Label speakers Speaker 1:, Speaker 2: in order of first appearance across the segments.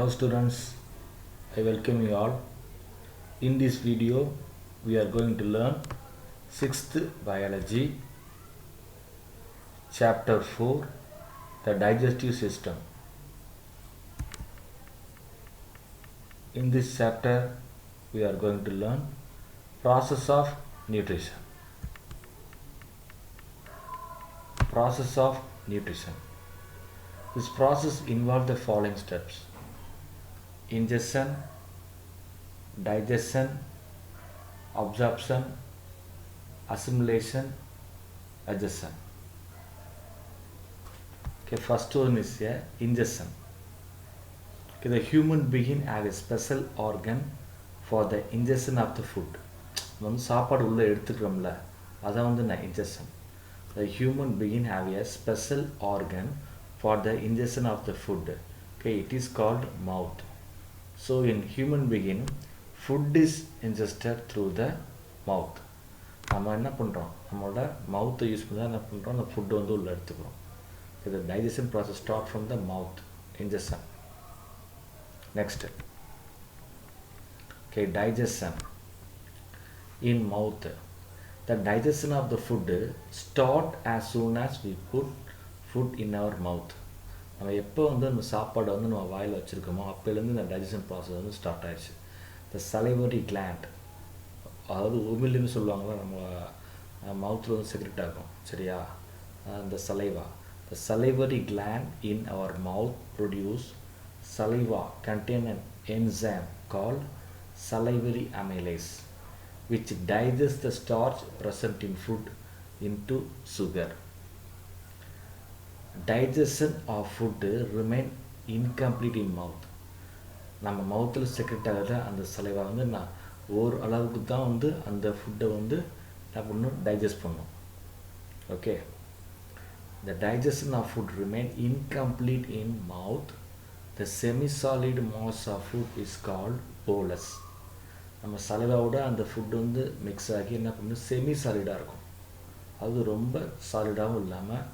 Speaker 1: Hello students, I welcome you all. In this video, we are going to learn 6th Biology, Chapter 4, the Digestive System. In this chapter, we are going to learn process of nutrition. Process of nutrition. This process involves the following steps: ingestion, digestion, absorption, assimilation, adjustion. Okay, first one is ingestion. Okay, the human being has a special organ for the ingestion of the food. வந்து சாப்பாடு உள்ள எடுத்துக்கிறோம்ல அதான் வந்து நான் ingestion. The human being have a special organ for the ingestion of the food. Okay, it is called mouth. So in human being, food is ingested through the mouth. நம்ம என்ன பண்ணுறோம், நம்மளோட மவுத்தை யூஸ் பண்ணி தான் என்ன பண்ணுறோம், அந்த ஃபுட்டு வந்து உள்ளே எடுத்துக்கிறோம். The digestion process starts from the mouth, ingestion. Next, okay, digestion in mouth. The digestion of the food start as soon as we put food in our mouth. நம்ம எப்போ வந்து அந்த சாப்பாடை வந்து நம்ம வாயில் வச்சுருக்கோமோ அப்போலேருந்து இந்த டைஜஷன் ப்ராசஸ் வந்து ஸ்டார்ட் ஆயிடுச்சு. த சலைவரி கிளாண்ட், அதாவது உமிழ்னு சொல்லுவாங்களா, நம்ம மவுத்தில் வந்து செக்ரெட் ஆகும் சரியா, இந்த saliva. The salivary gland in our mouth produce saliva contain an enzyme called salivary amylase, which digests the starch present in food into sugar. Digestion of food remain incomplete in mouth. நம்ம மவுத்தில் secret ஆகிற அந்த saliva வந்து நான் ஒரு அளவுக்கு தான் வந்து அந்த ஃபுட்டை வந்து என்ன பண்ணணும், டைஜஸ்ட் பண்ணணும். Okay, the digestion of food remain incomplete in mouth. The semi-solid mass of food is called bolus. நம்ம சலைவாவோட அந்த ஃபுட்டு வந்து மிக்ஸ் ஆகி என்ன பண்ணும், செமி சாலிடாக இருக்கும். அது ரொம்ப சாலிடாகவும் இல்லாமல்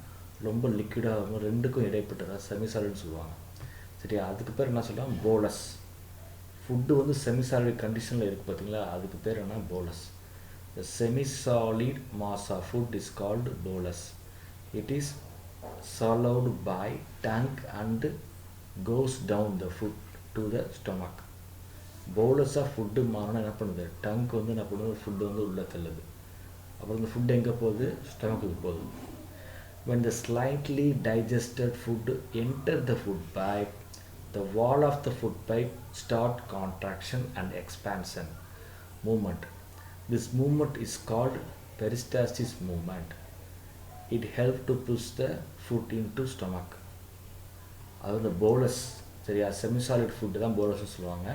Speaker 1: ரொம்ப லிக்விடாகவும் ரெண்டுக்கும் இடைப்பட்டதா செமி சாலிட்னு சொல்லுவாங்க சரியா. அதுக்கு பேர் என்ன சொல்லுவாங்க, போலஸ். ஃபுட்டு வந்து செமி சாலிட் கண்டிஷனில் இருக்குது பார்த்தீங்களா, அதுக்கு பேர் என்ன, bolus. The semi-solid mass of food is called bolus. It is swallowed by tongue and goes down the food to the stomach. Bolus of food மாறினா என்ன பண்ணுது, டங்க் வந்து என்ன பண்ணுது, ஃபுட்டு வந்து உள்ளே தள்ளுது. அப்புறம் இந்த ஃபுட்டு எங்கே போகுது, ஸ்டொமக்குக்கு போகுது. When the slightly digested food enter the food pipe, the wall of the food pipe start contraction and expansion movement. This movement is called peristalsis movement. It helps to push the food into stomach. அது இந்த bolus சரியா, semisolid food தான் போலஸ்ன்னு சொல்லுவாங்க.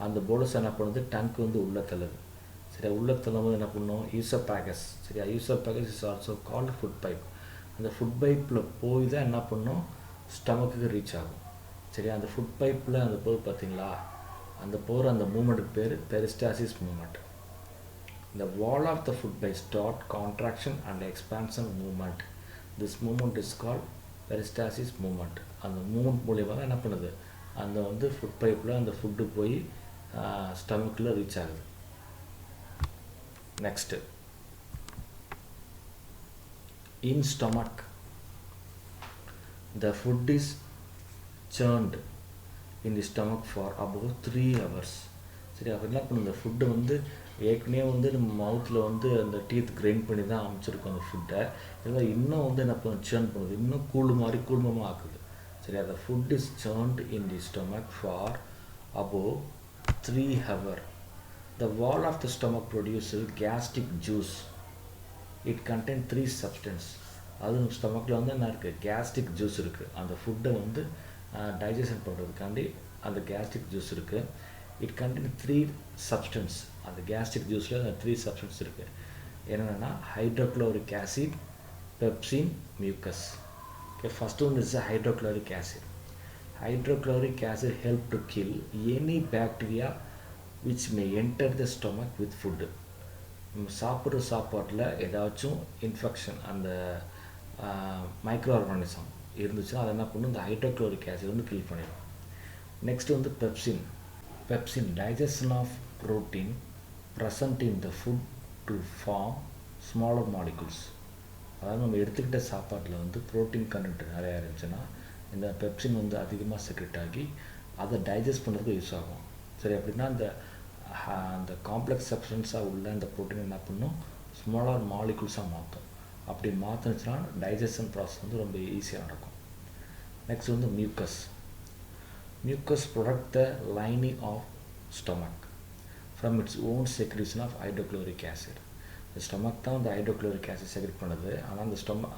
Speaker 1: அந்த bolus என்ன பண்ணுது, tongue வந்து உள்ளே தள்ளுது சரியா. உள்ளே தள்ளும்போது என்ன பண்ணும், யூசோபாகஸ் சரியா. Oesophagus is also called food pipe. அந்த ஃபுட் பைப்பில் போய் தான் என்ன பண்ணும், ஸ்டமக்குக்கு ரீச் ஆகும் சரியா. அந்த ஃபுட் பைப்பில் அந்த போய் பார்த்தீங்களா, அந்த போகிற அந்த மூமெண்ட்டுக்கு பேர் பெரிஸ்டாசிஸ் moment. The wall of the food pipe start contraction and expansion movement. This movement is called peristalsis movement. அந்த மூமெண்ட் மூலியமாக தான் என்ன பண்ணுது, அந்த வந்து ஃபுட் பைப்பில் அந்த ஃபுட்டு போய் ஸ்டமக்கில் ரீச் ஆகுது. Next, in stomach the food is churned in the stomach for about 3 hours சரி. அப்போ என்ன பண்ணுது, இந்த ஃபுட்டு வந்து ஏற்கனவே வந்து நம்ம மவுத்தில் வந்து அந்த டீத் கிரைண்ட் பண்ணி தான் அமைச்சிருக்கோம் அந்த ஃபுட்டை. இதெல்லாம் இன்னும் வந்து என்ன பண்ணுது, சேர்ன் பண்ணுது, இன்னும் கூழ்மமாக ஆக்குது சரி. அந்த food is சேர்ன்ட் in the stomach for above 3 hours. The wall of the stomach produces gastric juice. It contains 3 substances. அது ஸ்டொமக்கில் வந்து என்ன இருக்குது, கேஸ்ட்ரிக் ஜூஸ் இருக்குது. அந்த ஃபுட்டை வந்து டைஜஷன் பண்ணுறதுக்காண்டி அந்த கேஸ்ட்ரிக் ஜூஸ் இருக்குது. It contain 3 substance. அந்த கேஸ்ட்ரிக் ஜூஸில் அந்த 3 சப்ஸ்டன்ஸ் இருக்குது. என்னென்னா hydrochloric acid, pepsin, mucus. Okay, first one is hydrochloric acid. Hydrochloric acid help to kill any bacteria which may enter the stomach with food. சாப்பிட்ற சாப்பாட்டில் ஏதாச்சும் infection அந்த மைக்ரோ ஆர்கானிசம் இருந்துச்சுன்னா அதை என்ன பண்ணும், இந்த ஹைட்ரோக்ளோரிக் ஆசிட் வந்து கில் பண்ணிடும். Next வந்து pepsin. Pepsin, digestion of protein present in the food to form smaller molecules. அதாவது நம்ம எடுத்துக்கிட்ட சாப்பாட்டில் வந்து ப்ரோட்டீன் கண்டென்ட் நிறையா இருந்துச்சுன்னா இந்த பெப்சின் வந்து அதிகமாக செக்ரெட் ஆகி அதை டைஜஸ்ட் பண்ணுறதுக்கு யூஸ் ஆகும். சரி, அப்படின்னா அந்த காம்ப்ளெக்ஸ் சப்ஸ்டன்ஸாக உள்ள இந்த ப்ரோட்டீன் என்ன பண்ணும், ஸ்மாலர் மாலிகுல்ஸாக மாற்றும். அப்படி மாற்றினுச்சுன்னா டைஜஷன் ப்ராசஸ் வந்து ரொம்ப ஈஸியாக நடக்கும். நெக்ஸ்ட் வந்து mucus. Mucus protect the lining of stomach from its own secretion of hydrochloric acid. The stomach தான் வந்து hydrochloric acid செக்ரெட் பண்ணுது. ஆனால்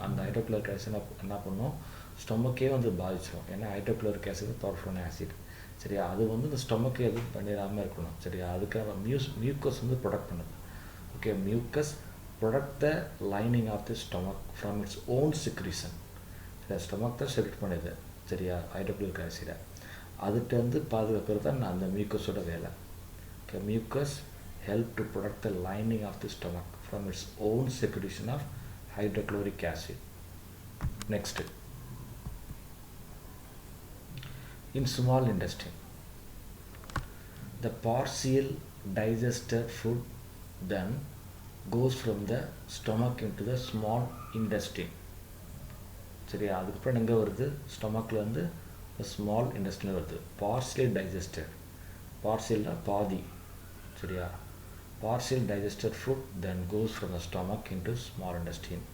Speaker 1: அந்த hydrochloric acid என்ன பண்ணும், ஸ்டொமக்கே வந்து பாதிச்சிடும். ஏன்னா hydrochloric acid பவர்ஃபுல்லான ஆசிட். சரியா, அது வந்து இந்த ஸ்டொமக்கே எதுவும் பண்ணிடாமல் இருக்கணும். சரியா, அதுக்காக மியூக்கஸ் வந்து ப்ரொடக்ட் பண்ணுது. Okay, mucus protect the lining of the stomach from its own secretion. சரியா, ஸ்டொமக் தான் செக்ரெட் பண்ணுது. சரியா, hydrochloric acid அதுகிட்ட வந்து பாதுகாக்கிறது தான் அந்த மியூக்கஸோட வேலை. Okay, mucus help to protect the lining of the stomach from its own secretion of hydrochloric acid. Next, in small intestine the partial digested food then goes from the stomach into the small intestine. சரியா, அதுக்கப்புறம் எங்கே வருது, ஸ்டொமக்கில் வந்து small intestine வருது. Partially digested, பார்சியல்னா பாதி. சரியா, partial digested food then cos from the stomach into small intestine.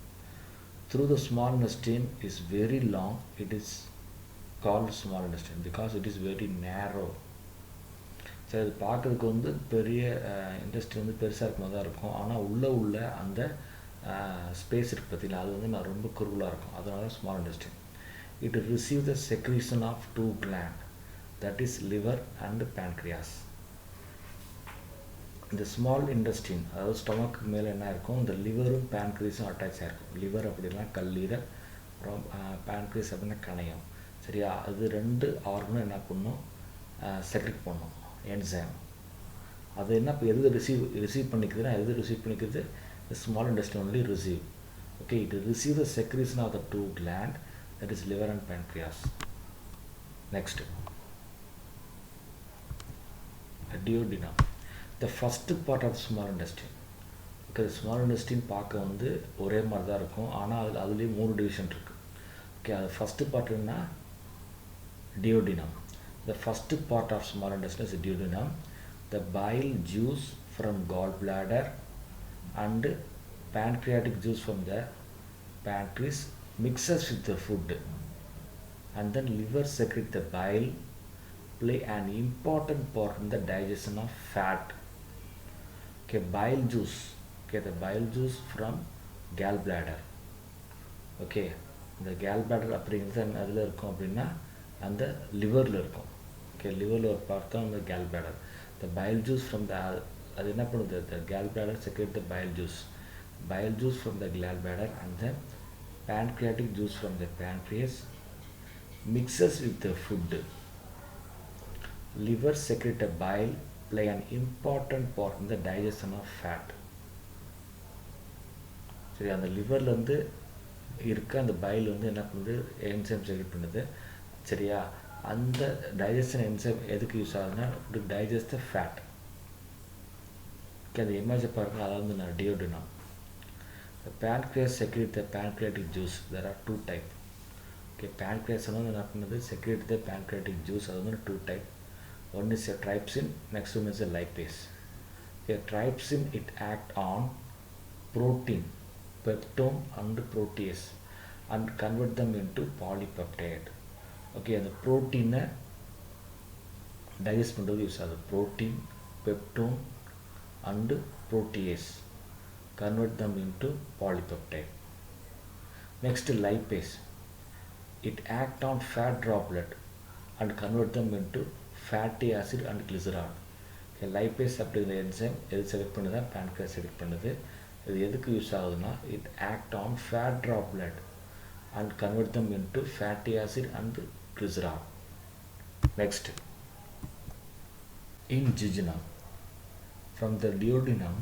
Speaker 1: Through the small intestine is very long, it is called small intestine because it is very நேரோ. சரி, அது பார்க்குறதுக்கு வந்து பெரிய industry வந்து பெருசாக இருக்க மாதிரி தான் இருக்கும். ஆனால் உள்ள அந்த ஸ்பேஸ் இருக்குது பார்த்தீங்களா, அது வந்து நான் ரொம்ப குறுகலாக இருக்கும். அதனால small industry. It receives the secretion of two glands, that is liver and pancreas. இந்த ஸ்மால் இன்டெஸ்டைன் அதாவது ஸ்டொமக்கு மேலே என்ன இருக்கும், இந்த லிவரும் பேன்க்ரியஸும் அட்டாச் ஆகிருக்கும். லிவர் அப்படின்னா கல்லீரல், அப்புறம் பேன்க்ரியஸ் அப்படின்னா கணையம். சரியா, அது ரெண்டு ஆர்கனும் என்ன பண்ணும், செக்ரெட் பண்ணும் என்சைம். அது என்ன எது ரிசீவ் பண்ணிக்குதுன்னா, எது ரிசீவ் பண்ணிக்கிறது, the small intestine only receive. Okay, it receives the secretion of the two gland, that is liver and pancreas. Next, duodenum, the first part of small intestine. Okay, small intestine பார்க்க வந்து ஒரே மாதிரி தான் இருக்கும். ஆனால் அதுலேயே 3 division இருக்குது. Okay, அது ஃபஸ்ட்டு பார்ட் என்ன, duodenum. The first part of small intestine is duodenum. The bile juice from gallbladder and pancreatic juice from the pancreas mixes with the food, and then liver secrete the bile, play an important part in the digestion of fat. Okay, bile juice. Okay, the bile juice from gallbladder. Okay, the gallbladder அப்படிங்கிறது அதில் இருக்கும் அப்படின்னா அந்த லிவரில் இருக்கும். Okay, லிவரில் ஒரு part தான் அந்த gallbladder. The bile juice from the அது என்ன பண்ணுது, the gallbladder secrete the bile juice from the gallbladder, and then pancreatic juice from the pancreas mixes with the food. Liver secrete a bile, play an important part in the digestion of fat. சரி, அந்த லிவர்லேருந்து இருக்க அந்த file வந்து என்ன பண்ணுது, enzyme secret பண்ணுது. சரியா, அந்த டைஜஷன் என்சைம் எதுக்கு யூஸ் ஆகுதுன்னா, to digest the fat. Okay, அந்த இமேஜை பாருங்கள், அதாவது நான் duodenum. The pancreas secrete the pancreatic juice. There are 2 types. Okay, pancreas வந்து என்ன பண்ணுது, secrete the pancreatic juice. அது வந்து 2 type. One is a trypsin, next one is a lipase. Okay, trypsin it act on protein, peptone and protease and convert them into polypeptide. Okay, அந்த ப்ரோட்டீனை digest பண்ணுறது use ஆகுது. Protein, peptone and protease, convert them into polypeptide. Next, lipase, it act on fat droplet and convert them into fatty acid and glycerol. Okay, lipase அப்படிங்கிற enzyme எது select பண்ணுதா, pancreas select பண்ணுது. இது எதுக்கு use ஆகுதுன்னா, it act on fat droplet and convert them into fatty acid and glycerol. Next, in jejunum, from the duodenum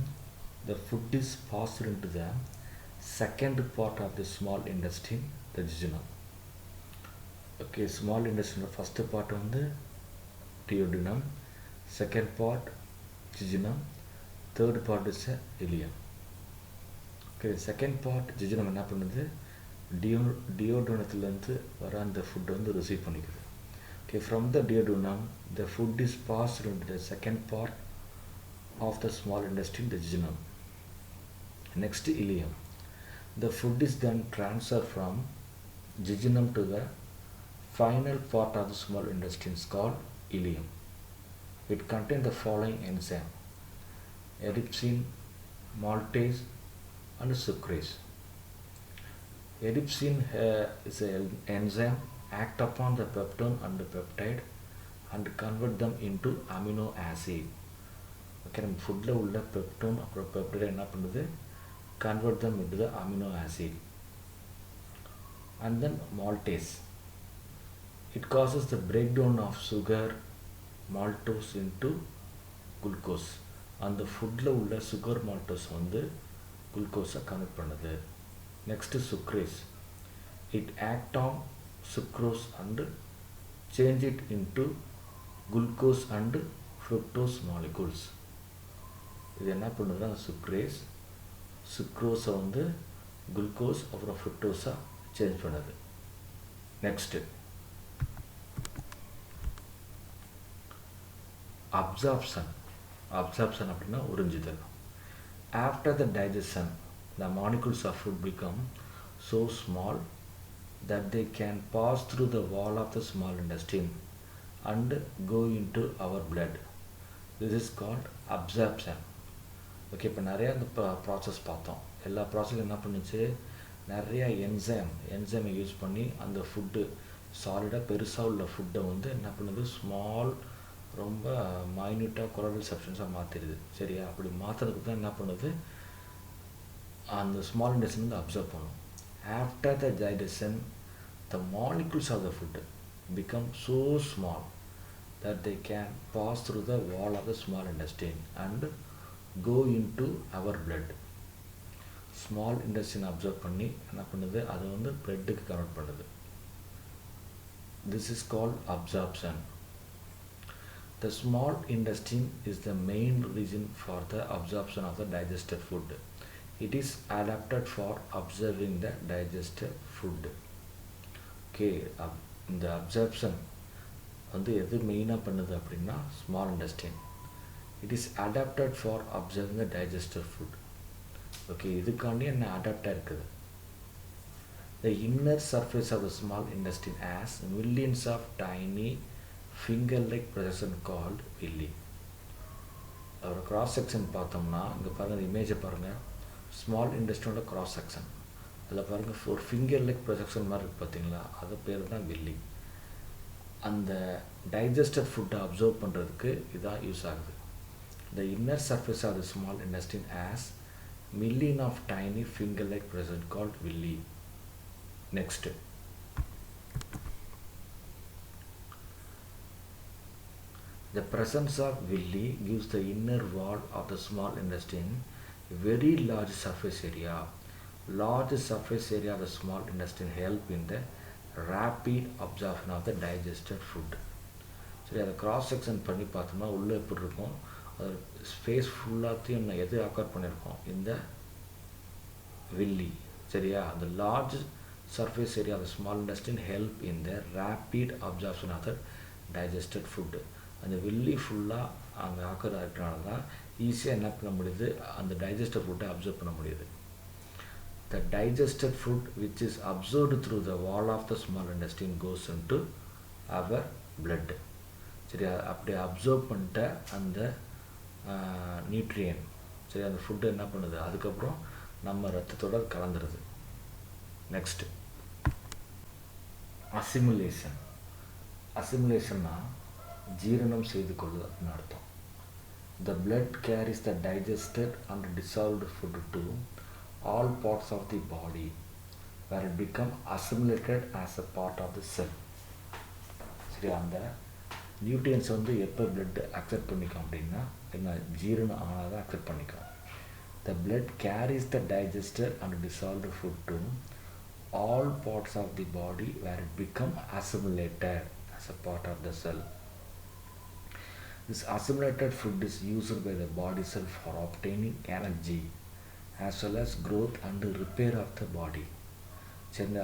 Speaker 1: the food is passed into the second part of the small intestine, the jejunum. Okay, small intestine first part வந்து duodenum, second part jejunum, third part is ileum. Okay, second part jejunum என்ன பண்ணுது, டியோடனத்துலேருந்து வர அந்த ஃபுட்டை வந்து receive பண்ணிக்குது. Okay, from the duodenum the food is passed into the second part of the small intestine, the jejunum. Next, ileum. The food is then transferred from jejunum to the final part of the small intestine called ilium. It contains the following enzyme: eripsin, maltase, and sucrase. Eripsin is an enzyme act upon the peptone and the peptide and convert them into amino acid. Okay, நம்ம ஃபுட்டில் உள்ள peptone அப்புறம் peptide என்ன பண்ணுது, convert them into the amino acid. And then maltase, it causes the breakdown of sugar maltose into glucose. அந்த ஃபுட்டில் உள்ள sugar maltose வந்து குளுக்கோஸை கன்வெர்ட் பண்ணுது. Next sucrase, it act on sucrose and change it into glucose and fructose molecules. இது என்ன பண்ணுதுன்னா sucrase சுக்ரோஸை வந்து glucose அப்புறம் ஃப்ருக்டோஸாக சேஞ்ச் பண்ணுது. Next absorption. அப்சார்ப்ஷன் அப்படின்னா உறிஞ்சுதல். After the digestion the molecules of food become so small that they can pass through the wall of the small intestine and go into our blood. This is called absorption. Okay, இப்போ நிறையா இந்த process பார்த்தோம். எல்லா ப்ராசஸும் என்ன பண்ணுச்சு, நிறையா என்சைமை use பண்ணி அந்த ஃபுட்டு சாலிடாக பெருசாக உள்ள ஃபுட்டை வந்து என்ன பண்ணுது, ஸ்மால் ரொம்ப மைன்யூட்டாக கொலோய்டல் சப்ஸ்டன்ஸாக மாற்றிடுது. சரியா, அப்படி மாற்றுறதுக்கு தான் என்ன பண்ணுது, அந்த ஸ்மால் இன்டெஸ்டைன் வந்து அப்சர்வ் பண்ணும். After the digestion, the molecules of the food become so small that they can pass through the wall of the small intestine and go into our blood. Small intestine absorb பண்ணி என்ன பண்ணுது, அது வந்து bloodக்கு convert பண்ணுது. This is called absorption. The small intestine is the main region for the absorption of the digested food. It is adapted for absorbing the digested food. Okay, இந்த absorption வந்து எது மெயினாக பண்ணுது அப்படின்னா small intestine. It is adapted for absorbing the digested food. Okay, இதுக்காண்டி என்ன அடாப்டாக இருக்குது. The inner surface of the small intestine has millions of tiny finger-like projections called villi. ஒரு கிராஸ் செக்ஷன் பார்த்தோம்னா இங்கே பாருங்கள், இமேஜை பாருங்கள், ஸ்மால் இன்டெஸ்டைனோட கிராஸ் செக்ஷன். அதில் பாருங்கள் ஒரு ஃபிங்கர் லெக் ப்ரொஜெக்ஷன் மாதிரி இருக்குது பார்த்தீங்களா, அது பேர் தான் வில்லி. அந்த டைஜஸ்டட் ஃபுட்டை அப்சர்வ் பண்ணுறதுக்கு இதாக யூஸ் ஆகுது. The inner surface of the small intestine has million of tiny finger leg projection called villi. Next the presence of villi gives the inner wall of the small intestine a very large surface area. Large surface area of the small intestine help in the rapid absorption of the digested food. சரி, அதை cross section பண்ணி பார்த்தோம்னா உள்ளே எப்படி இருக்கும், அது space ஃபுல்லாத்தையும் நான் எது ஆக்கார் பண்ணியிருக்கோம், இந்த வில்லி. சரியா, அந்த large surface area of the small intestine help in the rapid absorption of the digested food. அந்த வில்லி ஃபுல்லாக அங்கே ஆக்கர் இருக்கிறனால தான் ஈஸியாக என்ன பண்ண முடியுது, அந்த டைஜஸ்டட் ஃபுட்டை அப்சர்வ் பண்ண முடியுது. The digested food which is absorbed through the wall of the small intestine goes into our blood. சரி, அப்படி அப்சர்வ் பண்ணிட்ட அந்த நியூட்ரியன், சரி, அந்த ஃபுட்டு என்ன பண்ணுது, அதுக்கப்புறம் நம்ம ரத்தத்தோட கலந்துருது. Next assimilation. அசிமுலேஷன்னா ஜீரணம் செய்து கொள்வது அப்படின்னு அர்த்தம். The blood carries the digested and dissolved food to all parts of the body where it become assimilated as a part of the cell. சரி, அந்த நியூட்ரியன்ஸ் வந்து எப்போ பிளட் அக்செப்ட் பண்ணிக்கும் அப்படின்னா என்ன, ஜீரணம் ஆனால் தான் அக்செப்ட் பண்ணிக்கும். The blood carries the digested and dissolved food to all parts of the body where it become assimilated as a part of the cell. This assimilated food is used by the body cell for obtaining energy as well as growth and repair of the body. சரி,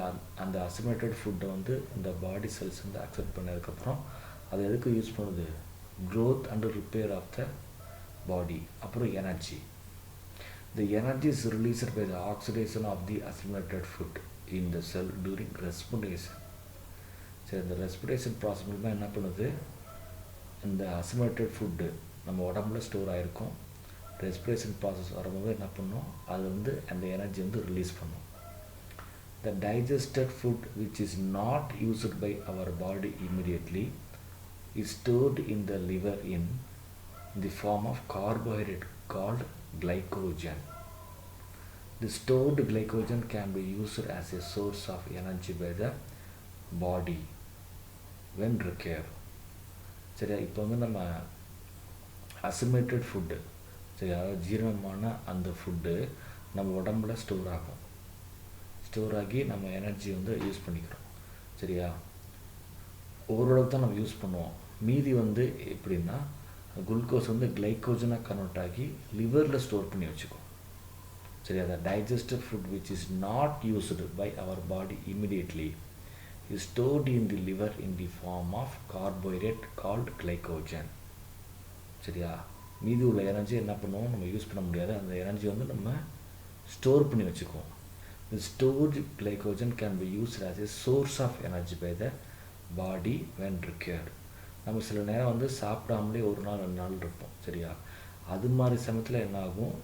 Speaker 1: அந்த அசிமிலேட்டட் ஃபுட்டை வந்து இந்த பாடி cells வந்து accept பண்ணதுக்கப்புறம் அது எதுக்கு use பண்ணுது? Growth and repair of the body, அப்புறம் energy. The energy is released by the oxidation of the assimilated food in the cell during respiration. சரி, இந்த ரெஸ்பிரேஷன் ப்ராசஸ் மூலமாக என்ன பண்ணுது? இந்த அசிமிலேட்டட் ஃபுட்டு நம்ம உடம்புல ஸ்டோர் ஆகிருக்கும். ரெஸ்பிரேஷன் ப்ராசஸ் வரும்போது என்ன பண்ணும்? அது வந்து அந்த எனர்ஜி வந்து ரிலீஸ் பண்ணும். The digested food which is not used by our body immediately is stored in the liver in the form of carbohydrate called glycogen. The stored glycogen can be used as a source of energy by the body when required. சரியா, இப்போ வந்து நம்ம அசிமிலேட்டட் food, சரி, அதாவது ஜீரணமான அந்த food நம்ம உடம்புல store ஆகும். ஸ்டோர் ஆகி நம்ம எனர்ஜி வந்து யூஸ் பண்ணிக்கிறோம். சரியா, ஓரளவு தான் நம்ம யூஸ் பண்ணுவோம். மீதி வந்து எப்படின்னா குளுக்கோஸ் வந்து கிளைக்கோஜனாக கன்வெர்ட் ஆகி லிவரில் ஸ்டோர் பண்ணி வச்சுக்கும். சரி, அந்த digested food which is not used by our body immediately is stored in the liver in the form of carbohydrate called glycogen. சரியா, மீதி உள்ள எனர்ஜி என்ன பண்ணுவோம்? நம்ம யூஸ் பண்ண முடியாது. அந்த எனர்ஜி வந்து நம்ம ஸ்டோர் பண்ணி வச்சுக்குவோம். The stored glycogen can be used as a source of energy by the body when required. நம்ம சில நேரம் வந்து சாப்பிடாமலே ஒரு நாள் 2 நாள் இருப்போம். சரியா, அது மாதிரி சமயத்தில் என்ன ஆகும்?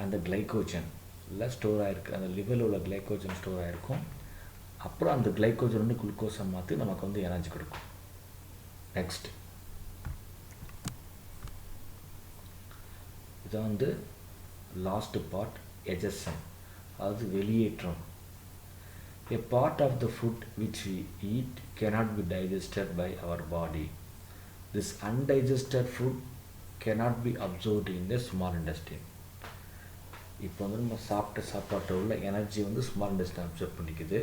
Speaker 1: அந்த கிளைக்கோஜன் இல்லை ஸ்டோர் ஆகிருக்கு, அந்த லிவரில் உள்ள கிளைக்கோஜன் ஸ்டோர் ஆகிருக்கும். அப்புறம் அந்த கிளைக்கோஜன் வந்து குளுக்கோஸை மாற்றி நமக்கு வந்து எனர்ஜி கொடுக்கும். நெக்ஸ்ட், இதான் வந்து லாஸ்ட் பார்ட், எஜெக்ஷன், அதாவது வெளியேற்றம். A part of the food which we eat cannot be digested by our body. This undigested food cannot be absorbed in the small intestine. இப்போ வந்து நம்ம சாப்பிட்ட சாப்பாட்டில் உள்ள எனர்ஜி வந்து ஸ்மால் இன்டெஸ்டைன் அப்சர்வ் பண்ணிக்குது.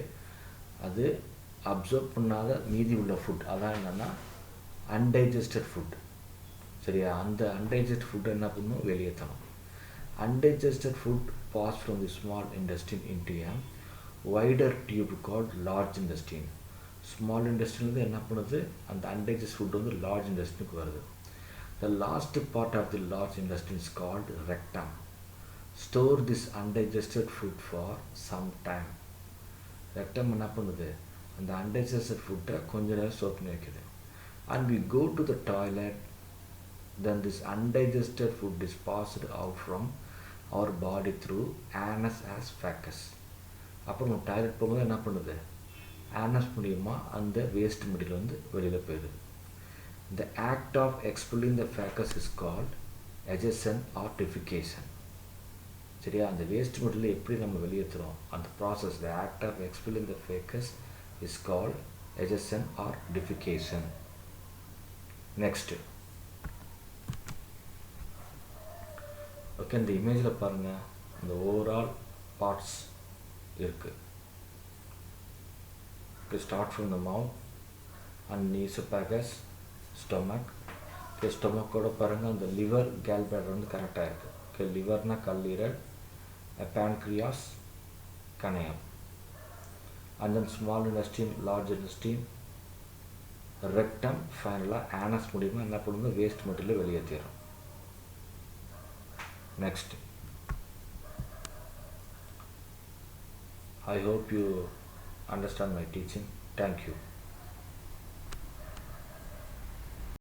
Speaker 1: அது அப்சர்வ் பண்ணாத மீதி உள்ள ஃபுட், அதான் என்னென்னா அன்டைஜஸ்டட் ஃபுட். சரியா, அந்த அன்டைஜஸ்ட் ஃபுட் என்ன பண்ணணும்? வெளியேற்றணும். Undigested food pass from the small intestine into a wider tube called large intestine. Small intestine வந்து என்ன பண்ணுது? அந்த undigested food வந்து large intestine வருது. The last part of the large intestine is called rectum. Store this undigested food for some time. Rectum என்ன பண்ணுது? அந்த undigested food கொஞ்ச நேரம் ஸ்டோர் பண்ணி வைக்குது. And we go to the toilet, then this undigested food is passed out from our body through anus as fecus. அப்புறம் toilet போகும்போது என்ன பண்ணுது? ஆனஸ் மூலியமா அந்த வேஸ்ட் மெட்டீரியல் வந்து வெளியில் போயிடுது. The act of expelling the fecus is called ejection or defecation. சரியா, அந்த வேஸ்ட் மெட்டீரியல் எப்படி நம்ம வெளியேற்றுறோம்? அந்த process, the act of expelling the fecus is called ejection or defecation. Next, okay, இந்த இமேஜில் பாருங்கள், இந்த ஓவரால் பார்ட்ஸ் இருக்குது. Okay, start from the mouth and oesophagus, stomach. Okay, ஸ்டொமக்கோட பாருங்கள் அந்த லிவர், கேல் பிளாடர் வந்து கரெக்டாக இருக்குது. ஓகே, லிவர்னால் கல்லீரல், பேன்க்ரியாஸ், கணையம், and then small intestine, large intestine, rectum, ஃபைனலாக ஆனஸ் மூலியமாக என்ன பண்ணுறது? வேஸ்ட் மெட்டீரியல் வெளியேற்றிடும். Next, I hope you understand my teaching. Thank you.